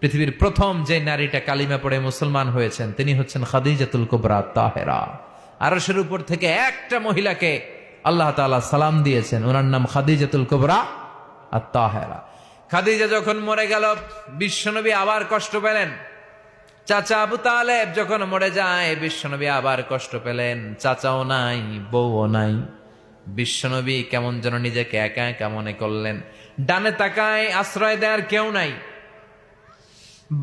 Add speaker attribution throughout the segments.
Speaker 1: পৃথিবীর প্রথম যে নারীটা কালিমা পড়ে মুসলমান হয়েছেন তিনি হচ্ছেন খাদিজাতুল কুবরা তাহেরা। আরশের উপর থেকে একটা মহিলাকে আল্লাহ তাআলা সালাম দিয়েছেন, ওনার নাম খাদিজাতুল কুবরা আর তাহেরা। খাদিজা যখন মরে গেল, বিশ্বনবী আবার কষ্ট পেলেন। চাচা আবু তালেব যখন মরে যায়, বিশ্বনবী আবার কষ্ট পেলেন। চাচাও নাই, বউও নাই। বিশ্বনবী কেমন যেন নিজেকে একা একা মনে করলেন। ডানে তাকায়, আশ্রয় দেওয়ার কেউ নাই।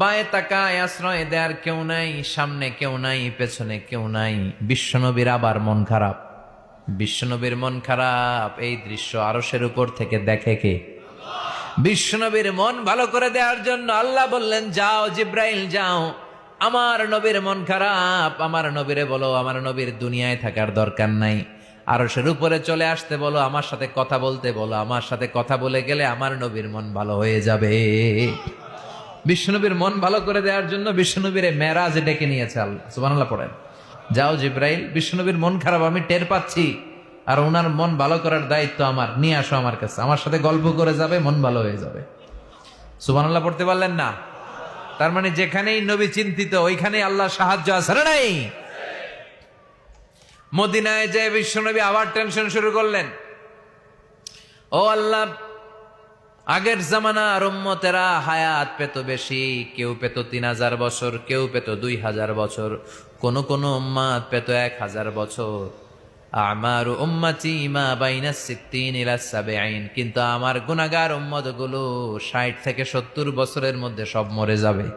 Speaker 1: বায়ে তাকায়, আশ্রয় দেওয়ার কেউ নাই। সামনে কেউ নাই, পেছনে কেউ নাই। বিশ্বনবীর আবার মন খারাপ। বিশ্বনবীর মন খারাপ, এই দৃশ্য আরশের উপর থেকে দেখে কে? বিশ্বনবীর মন ভালো করে দেওয়ার জন্য আল্লাহ বললেন, যাও জিব্রাইল যাও, আমার নবীর মন খারাপ, আমার নবীরে বলো আমার নবীর দুনিয়ায় থাকার দরকার নাই, আরশের উপরে চলে আসতে বলো, আমার সাথে কথা বলতে বলো। আমার সাথে কথা বলে গেলে আমার নবীর মন ভালো হয়ে যাবে। বিশ্বনবীর মন ভালো করে দেওয়ার জন্য বিশ্বনবীর মেরাজে ডেকে নিয়েছে আল্লাহ। সুবহানাল্লাহ পড়েন। যাও জিব্রাইল, বিশ্বনবীর মন খারাপ আমি টের পাচ্ছি, আর ওনার মন ভালো করার দায়িত্ব আমার, নিয়ে আসো আমার কাছে, আমার সাথে গল্প করে যাবে, মন ভালো হয়ে যাবে। সুবহানাল্লাহ পড়তে পারলেন না? তার মানে যেখানেই নবী চিন্তিত ওইখানেই আল্লাহ সাহায্য আছে না নাই? মদিনায় যে বিশ্বনবী আবার টেনশন শুরু করলেন, ও আল্লাহ, আগের জামানার উম্মতেরা হায়াত পেত বেশি, কেউ পেত 3000 বছর, কেউ পেত 2000 বছর, কোন কোন উম্মাত পেত 1000 বছর। আমার উম্মতি মা বাইনা 60 ইলা 70, কিন্তু আমার গুনাহগার উম্মত গুলো 60 থেকে 70 বছরের মধ্যে সব মরে যাবে।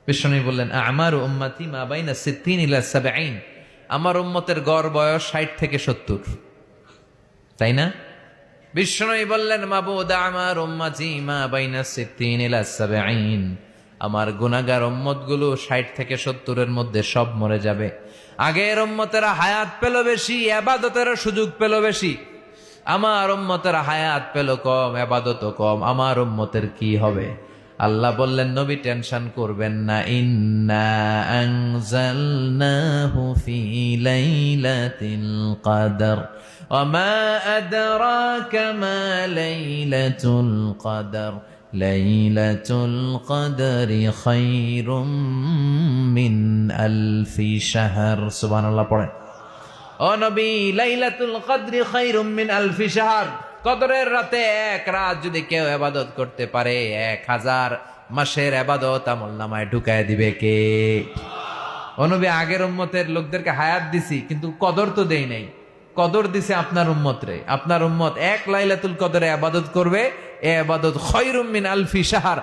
Speaker 1: বিশ্বনবী বললেন, আমার উম্মতি মা বাইনা 60 ইলা 70, আমার উম্মতের গড় বয়স 60 থেকে 70, তাই না? বিশ্বনবী বললেন, মাবুদ আমার উম্মতি মা বাইনা 60 ইলা 70, আমার গুনাহগার উম্মত গুলো 60 থেকে 70 মধ্যে সব মরে যাবে। আগের উম্মতেরা হায়াত পেল বেশি, ইবাদতের সুযোগ পেল বেশি, আমার উম্মতেরা হায়াত পেল কম, ইবাদত কম, আমার উম্মতের কি হবে? আল্লাহ বললেন, নবী টেনশন করবেন না, ইন্না আনজালনাহু ফি লাইলাতিল কদর ওয়া মা আদরাকা মা লাইলাতুল কদর লাইলাতুল কদরি খায়রুম মিন আলফি শাহর। সুবহানাল্লাহ পড়েন। ও নবী, লাইলাতুল কদরি খায়রুম মিন আলফি শাহর, কদরের রাতে এক রাত যদি কেউ ইবাদত করতে পারে 1000 মাসের ইবাদত আমলনামায় ঢুকায় দিবে কে? ও নবী, আগের উম্মতের লোকদেরকে হায়াত দিছি কিন্তু কদর তো দেই নাই। কদর দিছে আপনার উম্মত রে। আপনার উম্মত এক লাইলাতুল কদরে ইবাদত করবে, এ ইবাদত খায়রুম মিন আলফি শাহর,